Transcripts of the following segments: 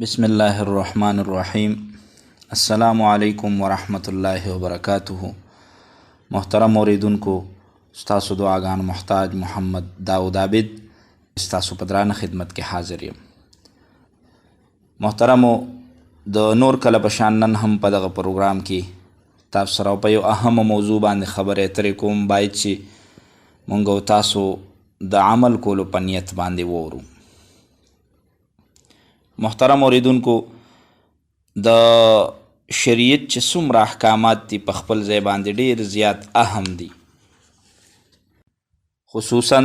بسم الله الرحمن الرحیم. السلام علیکم ورحمۃ اللہ وبرکاتہ. محترم اوریدونکو، ستاسو دعاګانو محتاج محمد داود عابد ستاسو په درانه خدمت کې حاضر یم. محترمو، د نور کله په شان نن هم په دغه پروګرام کې تاسو سره په یو اهمه موضوع باندې خبرې اترې کوم. باید چې مونږ او تاسو د عمل کولو په نیت باندې وورو. محترم اوریدونکو، د شریعت چې څومره احکامات دي په خپل ځای باندې ډېر زیات اهم دي. خصوصا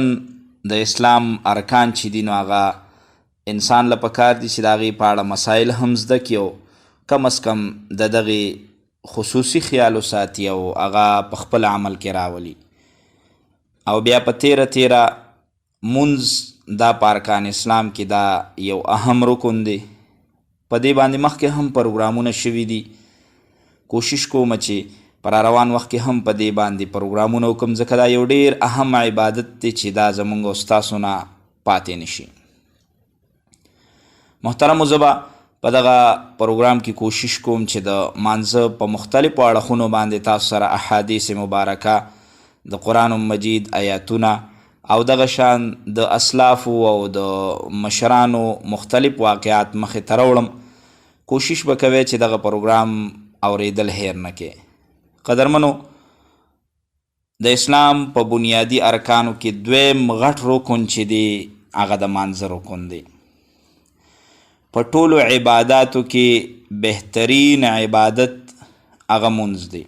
د اسلام ارکان چې دي نو هغه انسان له پکار دي چې د هغې په اړه مسایل هم زده کړي او کم از کم د دغې خصوصي خیال وساتي او هغه په خپل عمل کې راولي. او بیا په تیره مونځ دا په ارکان اسلام کې دا یو اهم رکن دی. په دې باندې مخکې هم پروګرامونه شوي دي. کوشش کوم چې پر روان وخت کې هم په دې باندې پروګرامونه وکړم، ځکه دا یو ډېر اهم عبادت دی چې دا زموږ او ستاسو نه پاتې نشي. محترمو، زه به په دغه پروګرام کې کوشش کوم چې د مانځه په مختلفو اړخونو باندې تاسو سره احادیث مبارکه، د قرآن مجید آیاتونه او دغه شان د اسلافو او د مشرانو مختلف واقعات مخې ته راوړم. کوشش به کوئ چې دغه پروګرام اوریدل هیر نه کې. قدرمنو، د اسلام په بنیادی ارکانو کې دویم غټ رکن چې دی هغه د مانځه رکن دی. په ټولو عباداتو کې بهترین عبادت هغه مونځ دی.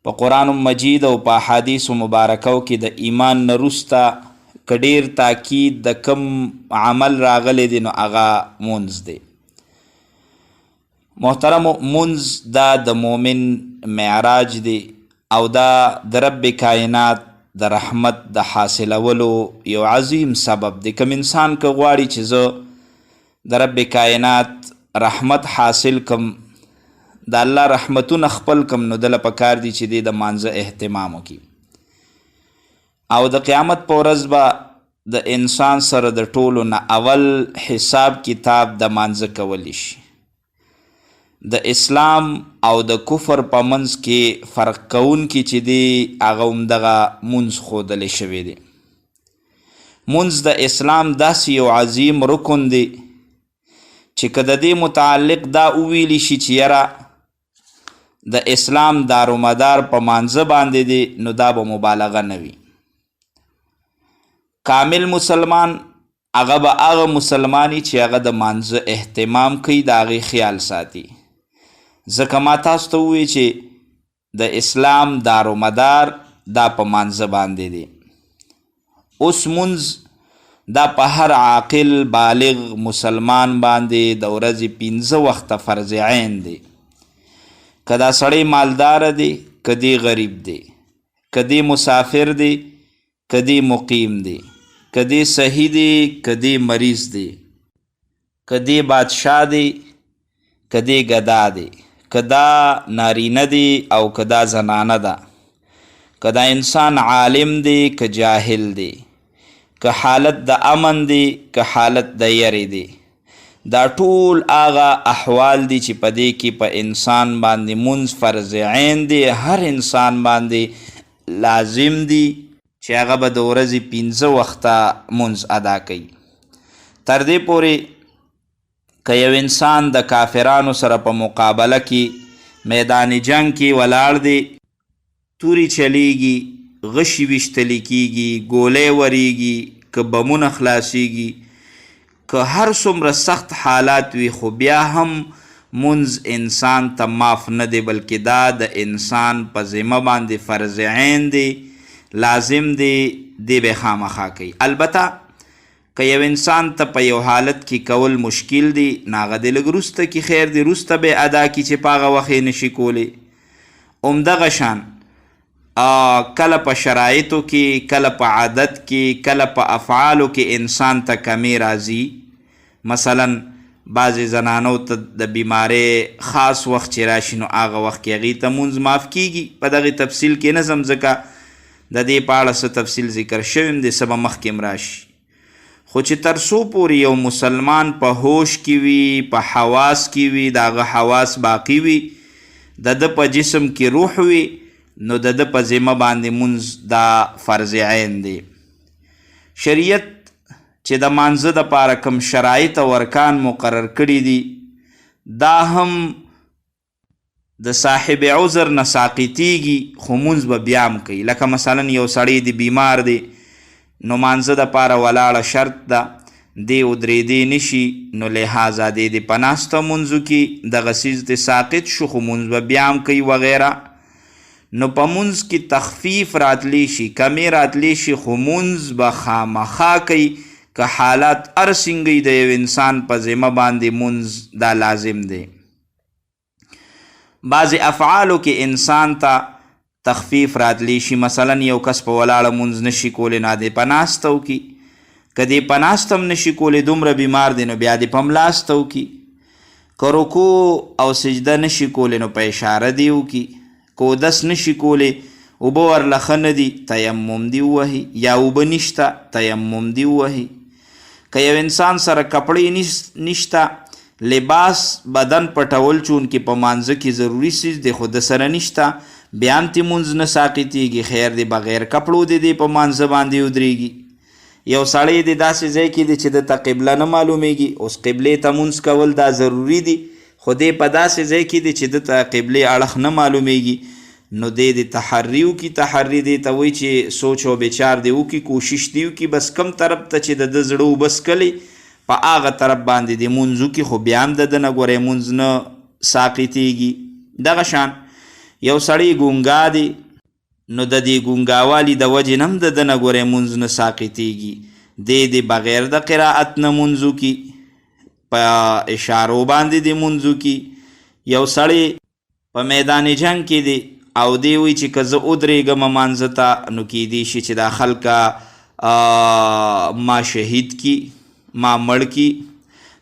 په قرآن مجید او په احادیث مبارکو کې د ایمان نه وروسته که ډېر تاکید د کم عمل راغلی دی نو هغه مونځ دی. محترمو، مونځ دا د مؤمن معراج دی او دا د رب کائنات د رحمت د حاصلولو یو عظیم سبب دی. کوم انسان که غواړي چې زه د رب کائنات رحمت حاصل کم، د الله رحمتونه خپل کم، نو دله پکار دي چې دی د مانځه اهتمام وکړي. او د قیامت په ورځ به د انسان سره د ټولو نه اول حساب کتاب د مانځه کولی شي. د اسلام او د کفر په منځ کې فرق کوونکي چې دی هغه همدغه مونځ ښودلی شوی دی. مونځ د اسلام داسې یو عظیم رکن دی چې که د دې متعلق دا وویلی شي چې یاره د اسلام دارومدار په مانځه باندې دی، نو دا به مبالغه نه وي. کامل مسلمان هغه به هغه مسلمانی چې هغه د مانځه اهتمام کوي، د هغې خیال ساتي. ځکه ما تاسو ته ووایي چې د اسلام دارومدار دا په مانځه باندې دی. اوس مونځ دا په هر عاقل بالغ مسلمان باندې د ورځې 15 وخته فرض عین دی. که دا سړی مالدار دی، که دی غریب دی، که دی مسافر دی، که دی مقیم دی، که دی صحیح دی، که دی مریض دی، که دی بادشاه دی، که دی گدا دی، که دا نارینه دی او که دا زنانه ده، که دا انسان عالم دی که جاهل دی، که حالت د امن دی که حالت د یری دی. دا ټول هغه احوال دي چې په دې کې په انسان باندې مونځ فرض عین دی. هر انسان باندې لازم دی چې هغه به د ورځې 15 وخته مونځ ادا کوي. تر دې پورې که یو انسان د کافرانو سره په مقابله کې میدان جنگ کې ولاړ دی، توري چلیږي، غشي ویشتلی کیږي، ګولۍ وریږي، که بمونه خلاصیږي، که هر څومره سخت حالات وي، خو بیا هم مونځ انسان ته معاف نه دی، بلکې دا د انسان په ذمه باندې فرض عین دی، لازم دی، دی به خامخا کوي. البته که یو انسان ته په یو حالت کې کول مشکل دی، نو هغه دی لږ وروسته کې خیر دی، وروسته به ادا کړي چې په هغه وخت یې نشي کولی. همدغه شان کله په شرایطو کې، کله په عادت کې، کله په افعالو کې انسان ته کمی راځي. مثلا بعضې زنانو ته د بیمارۍ خاص وخت چې راشي نو هغه وخت کې هغې ته مونځ معاف کیږي. په دغې تفصیل کې نه ځم ځکه د دې په اړه څه تفصیل ذکر شوی دی، څه به مخکې هم راشي. خو چې تر څو پورې یو مسلمان په هوش کې وي، په حواس کې وي، د هغه حواس باقي وي، د ده په جسم کې روح وي، نو د ده په ذمه باندې مونځ دا فرض عین دی. شریعت چې د مانځه دپاره کوم شرایط او ارکان مقرر کړي دي دا هم د صاحب عذر نه ساقطیږي، خو مونځ به بیا هم کوي. لکه مثلا یو سړی دی بیمار دی، نو مانځه دپاره ولاړه شرط ده، دی ودرېدی نشي، نو لحاظه دی د په ناسته مونځو کې دغه څیز د ساقط شو، خو مونځ به بیا هم کوي وغیره. نو په مونځ کې تخفیف راتلی شي، کمی راتلی شي، خو مونځ به خامخا کوي. که حالات هر څنګه د یو انسان په ذمه باندې مونځ دا لازم دی. بعضې افعالو کې انسان ته تخفیف راتلی شي، مثلا یو کس په ولاړه مونځ نشي کولی، نه دی په ناسته وکړي. که دی په ناسته هم نشي کولی، دومره بیمار دی، نو بیا دی په ملاسته وکړي. که رکوع او سجده نشي کولی، نو په اشاره دی وکړي. که اودس نشي کولی، اوبه ورله ښه نه دي، تیمم دی ووهي، یا اوبه نشته تیمم دی ووهي. که یو انسان سره کپړې نشته، لباس بدن پټول چون کې په مانځه کې ضروري څیز دی، خو د سره نشته، بیا هم ترې مونځ نه ساقطېږي، خیر دی بغیر کپړو د دی په مانځه باندې ودرېږي. یو سړی دی داسې ځای کې دی چې دته قبله نه معلومیږي، اوس قبلې ته مونځ کول دا ضروري دی، خو دی په داسې ځای کې دی چې دته قبلې اړخ نه معلومیږي، نو دی د تحري وکړي. تحري دی ته وایي چې سوچ او بچار دی وکړي، کوشش دی وکړي، بس کم طرف ته چې د ده زړه وبسکلی په هغه طرف باندې د مونځ وکړي، خو بیا هم د ده نه ګورئ مونځ نه ساقطېږي. دغه شان یو سړی ګونګا دی، نو د دې ګونګاوالي د وجې نه هم د ده نه ګورئ مونځ نه ساقطېږي. دی د بغیر د قرائت نه مونځ وکړي، په اشارو باندې د مونځ وکړي. یو سړی په میدان جنګ کې دی او دی وی چې که زه ودرېږم مانځه ته، نو کیدی شي چې دا خلکه ما شهید کی، ما مړ کی،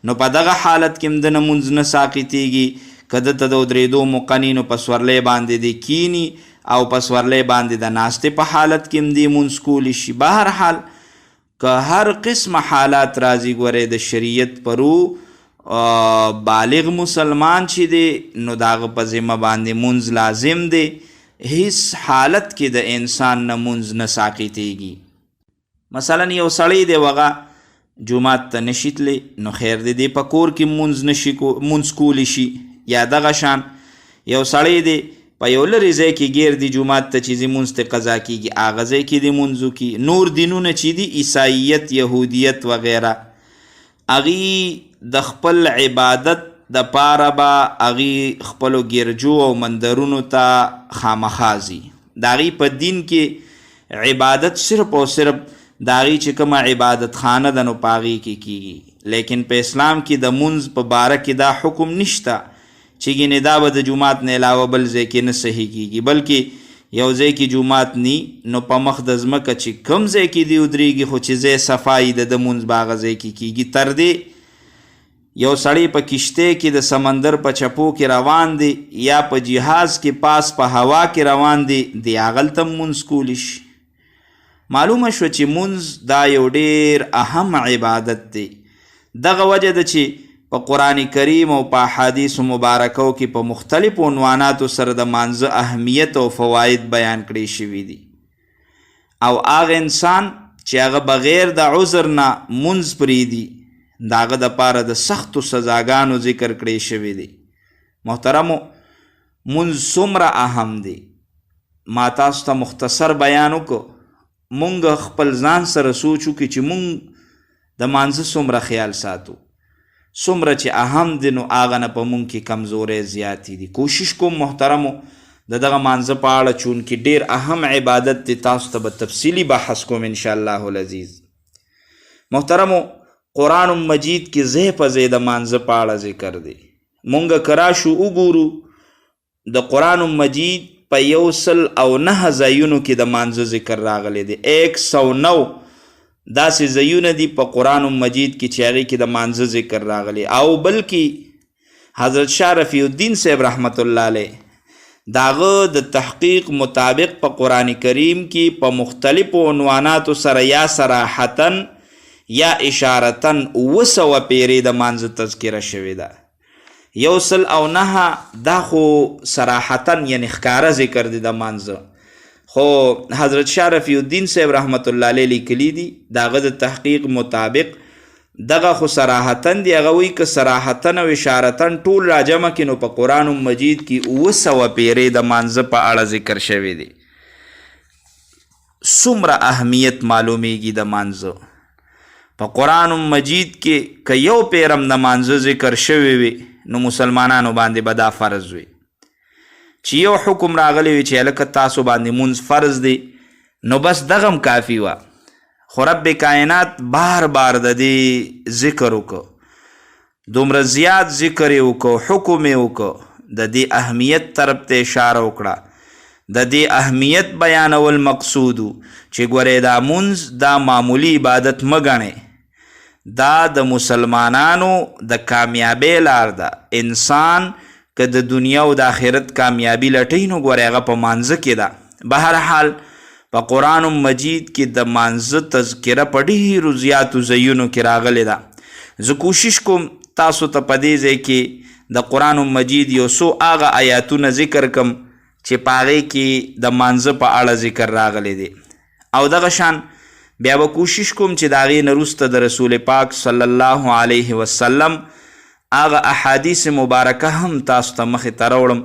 نو په دغه حالت کې هم د نه مونځ نه ساقطېږي. که دته د ودرېدو موقع نی، نو په سورلی باندې دی کینی او په سورلی باندې د ناستې په حالت کې هم دی مونځ کولی شي. بهرحال که هر قسم حالات راځي، ګورئ د شریعت پرو بالغ مسلمان چې دی، نو د هغه په ذمه باندې مونځ لازم دی. هیڅ حالت کې د انسان نه مونځ نه ساقطېږي. مثلا یو سړی دی وغه جومات ته نشي تللی، نو خیر دی په کور کې مونځ کولی شي. یا دغه شان یو سړی دی په یو لرې ځای کې ګیر دی جومات ته چې زی مونځ ته قضا کېږي، هغه ځای کې دی مونځ وکړي. نور دینونه چې دي عیساییت، یهودیت وغیره، هغې د خپل عبادت د پاره به هغې خپلو ګرجو او مندرونو ته خامخا ځي. د هغې په دین کې عبادت صرف او صرف د هغې چې کومه عبادت خانه ده، نو په هغې کې کېږي. لیکن په اسلام کې د مونځ په باره کې دا حکم نشته چې ګینې دا به د جومات نه علاوه بل ځای کې نه صحیح کېږي، بلکې یو ځای کې جومات نی، نو په مخ د ځمکه چې کوم ځای کې دی ودرېږي، خو چې ځای صفایي د مونځ به هغه ځای کې کېږي. تر دې یو سړی په کشتی کې د سمندر په چپو کې روان دی، یا په جهاز کې پاس په هوا کې روان دی، دی هغلته مونځ کولی شي. معلومه شوه چې مونځ دا یو ډېر اهم عبادت دی. دغه وجه ده چې په قرآن کریم او په احادیثو مبارکو کې په مختلفو عنواناتو سره د مانځه اهمیت او فواید بیان کړي شوي دي. او هغه انسان چې هغه بغیر د عذر نه مونځ پرېږدي، د هغه دپاره د سختو سزاګانو ذکر کړی شوي دي. محترمو، مونځ څومره اهم دی ما تاسو ته مختصر بیان وکړو. مونږ خپل ځان سره سوچ وکړو چې مونږ د مانځه څومره خیال ساتو، څومره چې اهم دی، نو هغه نه په مونږ کې کمزورۍ زیاتې دي. کوشش کوم محترمو د دغه مانځه په اړه، چونکې ډېر اهم عبادت دی، تاسو ته به تفصیلي بحث کوم انشاءالله العزیز. محترمو، قرآن مجید کې ځای په ځای د مانځه په اړه ذکر دی. مونږ که راشو وګورو د قرآن مجید په 109 ځایونو کې د مانځه ذکر راغلی دی. 109 داسې ځایونه دي په قرآن مجید کې چې هغې کې د مانځه ذکر راغلی. او بلکې حضرت شاه رفیع الدین صاحب رحمت الله علیه د هغه د تحقیق مطابق په قرآن کریم کې په مختلفو عنواناتو سره یا صراحتاً یا اشارتن 200 پیرې د مانځه تذکره شوې ده. 109 دا خو صراحتن یعنی ښکاره ذکر دی د مانځه، خو حضرت شاه رفیع الدین صاحب رحمت الله علیه لیکلي دي د هغه د تحقیق مطابق دغه خو صراحتن دی. هغه وایي که صراحتن او اشارتن ټول راجمع کړي نو په قرآن مجید کې 200 پیرې د مانځه په اړه ذکر شوی دی. څومره اهمیت معلومیږي د مانځه په قرآن مجید کې. که یو پیرم د مانځه ذکر شوی وي نو مسلمانانو باندې به دا فرض وي چې یو حکم راغلی وي چې هلکه تاسو باندې مونځ فرض دی نو بس دغم کافي وه. خو رب کائنات بار بار د دې ذکر وکړو، دومره زیات ذکر یې وکړو، حکم یې وکړو، د دې اهمیت طرف ته اشاره وکړه. د دې اهمیت بیانول مقصود چې ګورې دا مونځ دا معمولی عبادت مه ګڼئ، دا د مسلمانانو د کامیابی لار ده. انسان که د دنیا او د آخرت کامیابی لټوي نو ګورې هغه په مانځه کې ده. بهرحال په قرآن مجید کې د مانځه تذکره په ډېرو زیاتو ځایونو کې راغلې ده. زه کوشش کوم تاسو ته په دې ځای کې د قرآن مجید یو څو هغه آیاتونه ذکر کم چې په هغې کې د مانځه په اړه ذکر راغلی دی، او دغه شان بیا به کوشش کوم چې د هغې نه وروسته د رسول پاک صلی الله علیه وسلم هغه احادیث مبارکه هم تاسو ته مخې ته راوړم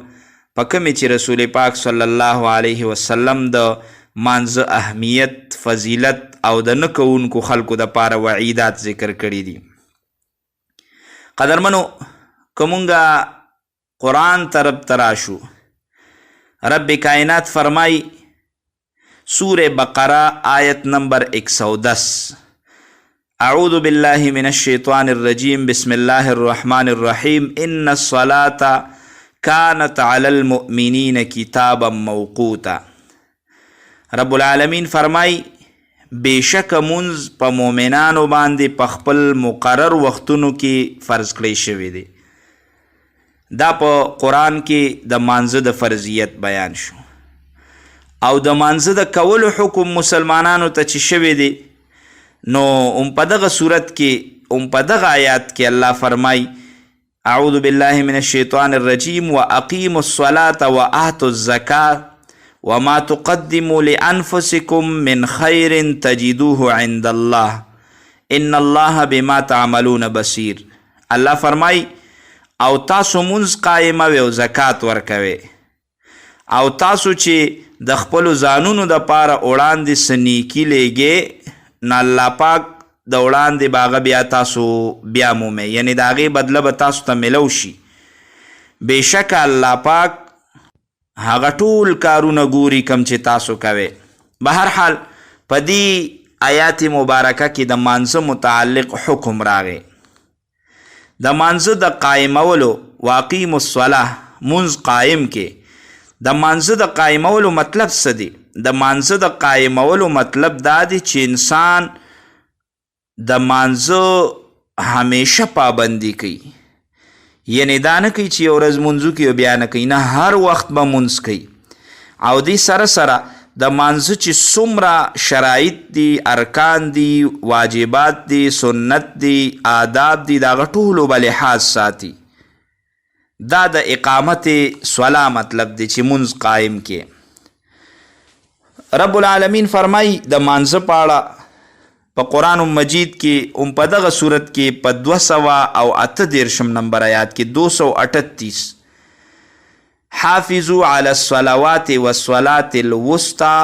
په کومې چې رسول پاک صلی الله علیه وسلم د مانځه اهمیت، فضیلت او د نه کوونکو خلکو دپاره وعیدات ذکر کړي دي. قدرمنو که مونږه قرآن طرف ته راشو، رب کائنات فرمائی سور بقرہ آیت نمبر 110 اعوذ باللہ من الشیطان الرجیم بسم اللہ الرحمن الرحیم ان الصلاة کانت علی المؤمنین کتابا موقوتا. رب العالمین فرمائی بیشک منز په مؤمنانو باندې په خپل مقرر وختونو کې فرض کړی شوی دی. دا په قرآن کې د مانځه د فرضیت بیان شو، او د مانځه د کولو حکم مسلمانانو ته چې شوی دی نو په دغه صورت کې په دغه آیات کې الله فرمای اعوذ بالله من الشیطان الرجیم واقیموا الصلاة وآتوا الزکاة وما تقدموا لانفسکم من خیر تجدوه عند الله ان الله بما تعملون بصیر. الله فرمای او تاسو مونځ قایموئ او زکات ورکوئ، او تاسو چې د خپلو ځانونو دپاره وړاندې څه نیکي لیږئ نو الله پاک د وړاندې به هغه بیا تاسو بیا مومئ، یعنی د هغې بدله به تاسو ته میلو شي. بېشکه الله پاک هغه ټول کارونه ګوري کم چې تاسو کوئ. بهرحال په دې آیات مبارکه کې د مانځه متعلق حکم راغی. د مانځه د قایمولو واقیموا الصلاة مونځ قایم کې د مانځه د قایمولو مطلب څه دی؟ د مانځه د قایمولو مطلب دا دی چې انسان د مانځه همیشه پابندي کوي، یعنی دا نه کوي چې یو ورځ مونځو کوي او بیا نه کوي، نه هر وخت به مونځ کوي. او دې سره سره د مانځه چې څومره شرایط دي، ارکان دي، واجبات دي، سنت دي، آداب دي، د هغه ټولو به لحاظ ساتي. دا د اقامت صلاة مطلب دی چې مونځ قایم کې. رب العالمین فرمای د مانځه په اړه په قرآن مجید کې په دغه صورت کې په 238 نمبر آیات کې 238 حافظوا علی الصلوات والصلاة الوسطى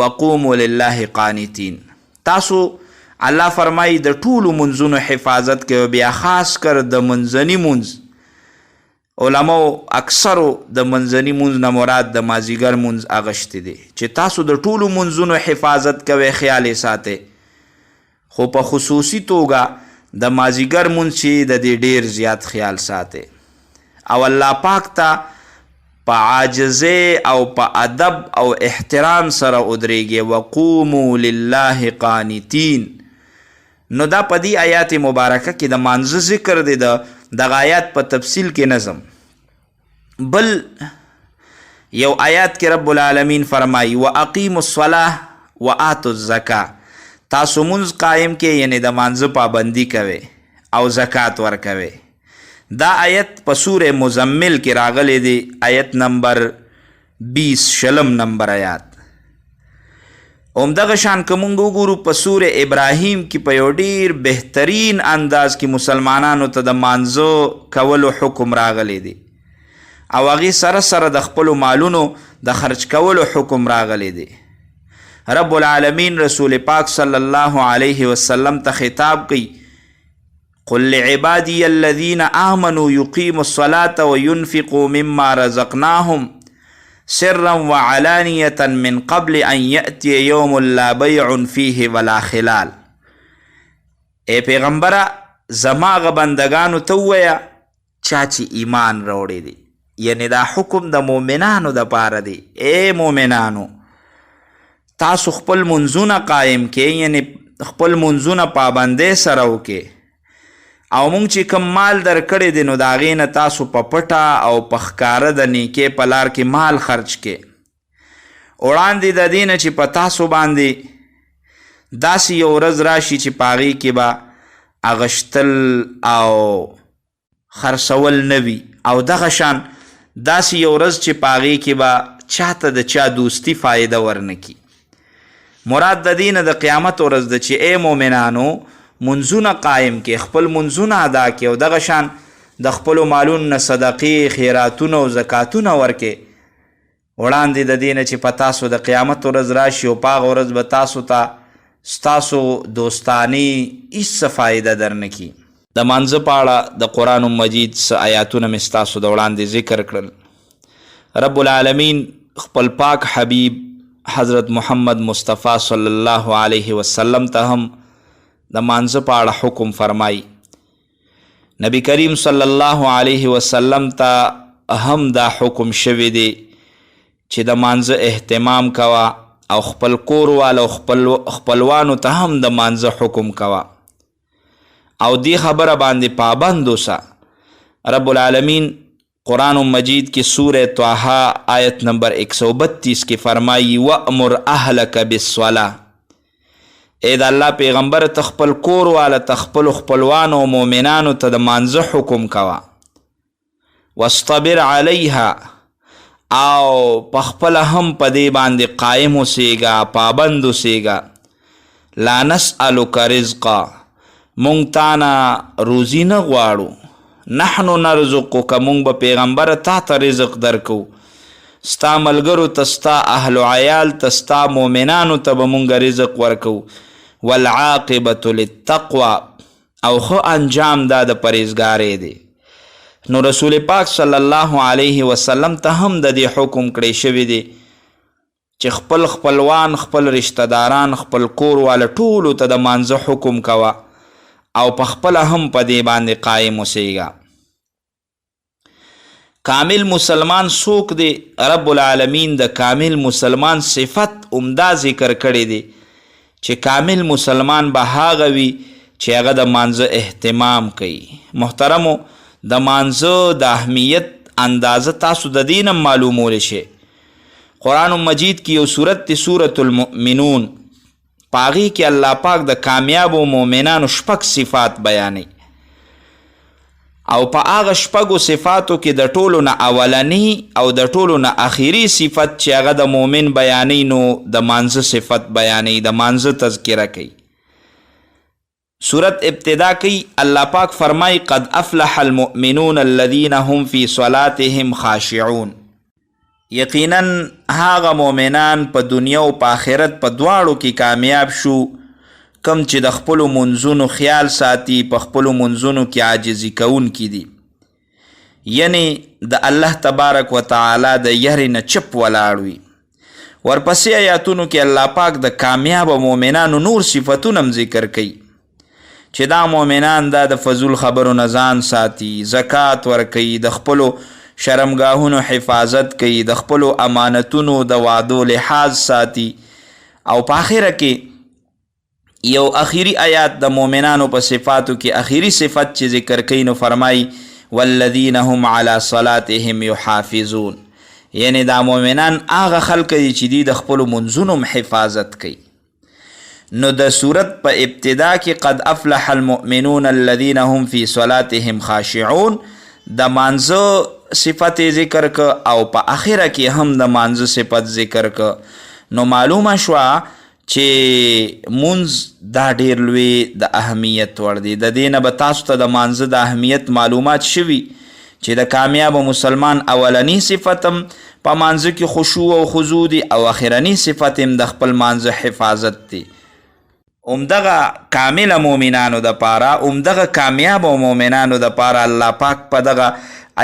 وقوموا لله قانتین. تاسو الله فرمایي د ټولو منځونو حفاظت کوي، بیا خاص کر د منځني منځ. علماء اکثرو د منځني منځ نه مراد د مازیګر منځ اغشتی دی چې تاسو د ټولو منځونو حفاظت کوئ، خیال یې ساتئ. خو په خصوصي توګه د مازیګر منځ چې د دې ډیر زیات خیال ساتئ، او الله پاک ته په عاجزۍ او په ادب او احترام سره ودرېږئ. وقوموا لله قانتین. نو دا په دې آیات مبارکه کې د مانځه ذکر دی، دغه آیات په تفصیل کې نظم. بل یو آیات کې رب العالمین فرمایي واقیموا الصلاة وآتوا الزکاة. تاسو مونځ قایم کې یعنی د مانځه پابندي کوئ او زکات ورکوئ. دا آیت په سوره مزمل کې راغلی دی، آیت نمبر 20 شلم نمبر آیات. همدغه شان که مونږ وګورو په سوره ابراهیم کې په یو ډیر بهترین انداز کې مسلمانانو ته د مانځه کولو حکم راغلی دی او هغې سره سره د خپلو مالونو د خرج کولو حکم راغلی دی. رب العالمین رسول پاک صلی الله علیه وسلم ته خطاب کوي، قل لعبادی الذین آمنوا یقیموا الصلاة وینفقوا مما رزقناهم سرا وعلانیة من قبل ان یأتی یوم لا بیع فیه ولا خلال. ای پیغمبره زما هغه بندگانو ته ووایه چا چې ایمان راوړی دی، یعنی دا حکم د مؤمنانو دپاره دی. ای مؤمنانو تاسو خپل منځونه قایم کې، یعنی خپل منځونه پابندۍ سره وکې، او مونږ چې کم مال در کړی دی نو د هغې نه تاسو په پټه او په ښکاره د نیکۍ په لار کې مال خرج کې. وړاندې د دې نه چې په تاسو باندې داسې یو ورځ راشي چې په هغې کې به اغشتل او خرڅول نه وي، او دغه شان داسې یو ورځ چې په هغې کې به چاته د چا دوستي فایده ورنه کي. مراد د دې نه د قیامت ورځ ده چې ای مؤمنانو منځونه قایم کې، خپل منځونه ادا کې، او دغه شان د خپلو مالونو نه صدقې خیراتونه او زکاتونه ورکې. وړاندې د دې نه چې په تاسو د قیامت ورځ راشي او په هغه ورځ به تاسو ته ستاسو دوستاني هېڅ څه فایده درنه کي. د مانځه په اړه د قرآن مجید څه آیاتونه مې ستاسو د وړاندې ذکر کړل. رب العالمین خپل پاک حبیب حضرت محمد مصطفی صلی الله علیه وسلم ته هم د مانځه په اړه حکم فرمایي. نبی کریم صلی الله علیه وسلم ته هم دا حکم شوی دی چې د مانځه اهتمام کوه او خپل کور والو خپلوانو ته هم د مانځه حکم کوه او دې خبره باندې پابند اوسه. رب العالمین قرآن مجید کی سورہ طه آیت نمبر 132 کی فرمائی وَأْمُرْ أَهْلَكَ بِالصَّلَاةِ. اے د الله پیغمبر تخپل کور والا تخپل خپلوانو مؤمنانو ته د مانځه حکم کوه. واصطبر علیها او پخپله هم په دې باندې قایم اوسیږه، پابند اوسیږه. لا نسألک رزقا، مونږ تانه روزي نه غواړو. نحنو نرزقک، مونږ به پیغمبر تا ته رزق درکو، ستا ملګرو ته، ستا اهل و عیال ته، ستا مؤمنانو ته به مونږ رزق ورکو. والعاقبة للتقوى، او ښه انجام دا د پرهیزګارۍ دی. نو رسول پاک صلی الله علیه وسلم ته هم د دې حکم کړی شوی دی چې خپل خپلوان، خپل رشتہ داران، خپل کور والا ټولو ته د مانځه حکم کوه او پخپله هم په دې باندې قایم اوسیږه. کامل مسلمان څوک دی؟ رب العالمین د کامل مسلمان صفت عمده ذکر کړی دی چې کامل مسلمان به هغه وي چې هغه د مانځه اهتمام کوي. محترمو د مانځه د اهمیت اندازه تاسو د دې نه معلومولی شئ. قرآن مجید کی یو صورت دی سورة المؤمنون، پاغي کې الله پاک د کامیابو مؤمنانو شپږ صفات بیانوي او په هغه شپږو صفاتو کې د ټولو نه اولنی او د ټولو نه اخیری صفت چې هغه د مؤمن بیانوي نو د مانځه صفت بیانوي، د مانځه تذکره کوي. صورت ابتدا کوي الله پاک فرمای قد افلح المؤمنون الذين هم في صلاتهم خاشعون. یقینا هغه مؤمنان په دنیا او په آخرت په دواړو کې کامیاب شو کم چې د خپلو منځونو خیال ساتي، په خپلو منځونو کې عاجزي کوونکي دي، یعنی د الله تبارک و تعالی د یرې نه چپ ولاړ وي. ورپسې آیاتونو کې الله پاک د کامیابو مؤمنانو نور صفتونه هم ذکر کوي چې دا مؤمنان دا د فضول خبرو نه ځان ساتي، زکات ورکوي، د خپلو شرمګاهونو حفاظت کوي، د خپلو امانتونو د وعدو لحاظ ساتي. او په آخره کې یو اخیری آیات د مؤمنانو په صفاتو کې اخیری صفت چې ذکر کوي نو فرمای والذین هم علی صلاتهم یحافظون، یعنی دا مؤمنان هغه خلک دي چې دی د خپلو منځونو حفاظت کوي. نو د صورت په ابتدا کې قد افلح المؤمنون الذين هم في صلاتهم خاشعون د مانځه صفت ذکر که او په اخره کې هم د مانځه صفت ذکر که. نو معلومه شوه چې مونځ دا ډیر لوی د اهمیت وړ دی. د دې نه به تاسو ته د مانځه د اهمیت معلومات شوي چې د کامیاب مسلمان اولنی صفت هم په مانځه کې خشوع او خضوع دی او اخرنی صفت هم د خپل مانځه حفاظت دی. همدغه کامل مؤمنانو دپاره، همدغه کامیاب مؤمنانو دپاره الله پاک په دغه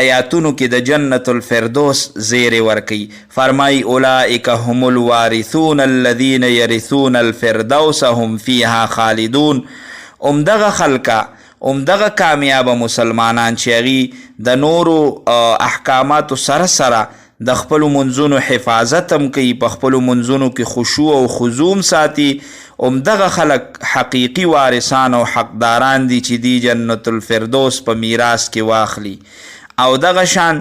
آیاتونو کې د جنت الفردوس زیری ورکي. فرمای اولئک هم الوارثون الذین یرثون الفردوس هم فیها خالدون. همدغه خلکه، همدغه کامیاب مسلمانان چې هغوی د نورو احکاماتو سره سره د خپلو منځونو حفاظت هم کوي، په خپلو منځونو کې خشوع او خضوع ساتي، همدغه خلک حقیقي وارثان او حقداران دي چې دی جنت الفردوس په میراث کې واخلي او دغه شان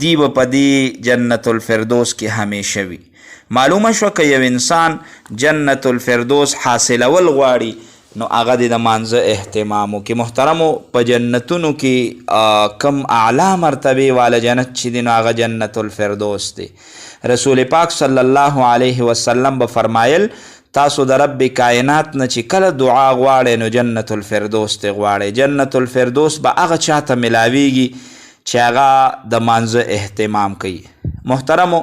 دی به په دې جنت الفردوس کې همیشه وي. معلومه شوه که یو انسان جنت الفردوس حاصلول غواړي نو هغه د مانځه اهتمام وکړي. محترمو، په جنتونو کې کم اعلی مرتبه والا جنت چې دی نو هغه جنت الفردوس دی. رسول پاک صلی الله علیه وسلم به فرمایل تاسو د رب کائنات نه چې کله دعا غواړئ نو جنت الفردوس ته غواړئ. جنت الفردوس به هغه چاته ملاویږي چې هغه د مانځه اهتمام کوي. محترمو،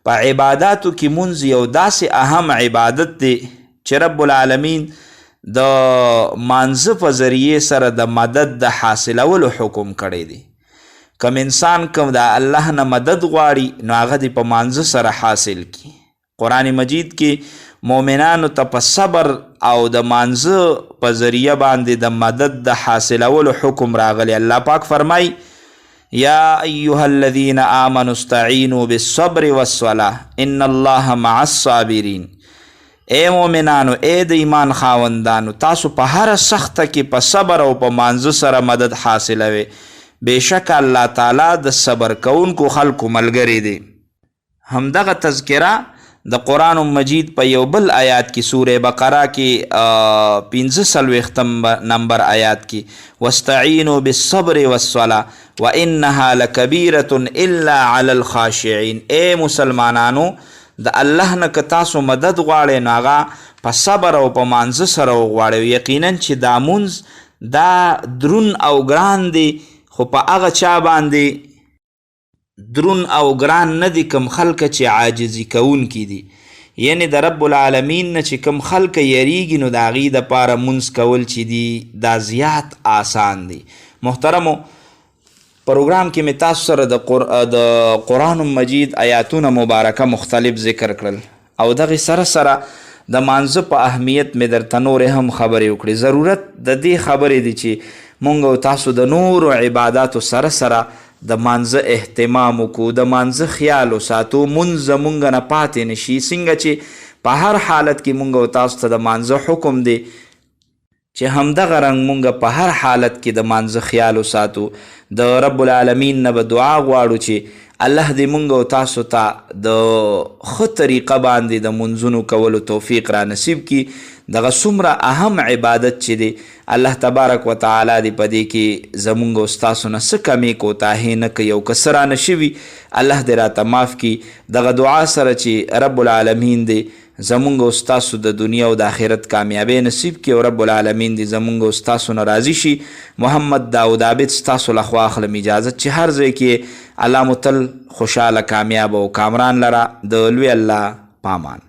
په عباداتو کې مونځ یو داسې اهم عبادت دی چې رب العالمین د مانځه په ذریعې سره د مدد د حاصلولو حکم کړی دی. کم انسان کوم د الله نه مدد غواړي نو هغه د په مانځه سره حاصل کی. قرآن مجید کې مؤمنانو ته په صبر او د مانځه په ذریعه باندې د مدد د حاصلولو حکم راغلی. الله پاک فرمای یا ایها الذین آمنوا استعینوا بالصبر والصلاة ان الله مع الصابرین. اے مومنانو، اے د ایمان خاوندانو، تاسو په هر سخته کې په صبر او په مانځه سره مدد حاصلوي. بېشکه الله تعالی د صبر کوونکو خلکو ملګری دی. همدغه تذکره د قرآن مجید په یو بل آیات کې سوره بقره کې 45 نمبر آیات کې واستعینوا بالصبر والصلاة وانها لکبیرة الا علی الخاشعین. اے مسلمانانو، د الله نه که تاسو مدد غواړئ نو هغه په صبر او په مانځه سره وغواړئ. یقینا چې دا مونځ دا درون او ګران دی، خو په هغه چا باندې درون او ګران نه دي کم خلکه چې عاجزي کوونکي دي. یعنی د رب العالمین نه چې کم خلکه یریږي نو د هغې دپاره مونځ کول چې دي دا زیات آسان دی. محترمو، پروګرام کې مې تاسو سره د قرآن مجید آیاتونه مبارکه مختلف ذکر کړل او دغې سره سره د مانځه په اهمیت مې درته نورې هم خبرې وکړې. ضرورت د دې خبرې دی چې مونږ او تاسو د نورو عباداتو سره سره د مانځه اهتمام وکړو، د مانځه خیال وساتو، مونځ زمونږ نه پاتې نشي. څنګه چې په هر حالت کې مونږ او تاسو ته د مانځه حکم دی چې همدغه رنګ مونږ په هر حالت کې د مانځه خیال وساتو. د رب العالمین نه به دعا غواړو چې الله دې مونږ او تاسو ته د ښه طریقه باندې د منځونو کولو توفیق را نصیب کړي. دغه څومره اهم عبادت چې دی الله تبارک وتعالی دې په دې کې زمونږ او ستاسو نه څه کمې کوتاهي نه کوي او که څه رانه شوي الله دې راته معاف کړي. دغه دعا سره چې رب العالمین دې زمونږ او ستاسو د دنیا او د آخرت کامیابی نصیب کړي او رب العالمین دې زمونږ او ستاسو نه راضي شي. محمد داود عابد ستاسو لخوا اخلم اجازت چې هر ځای کې الله مو تل خوشحاله، کامیاب او کامران لره. د لوی الله پامان.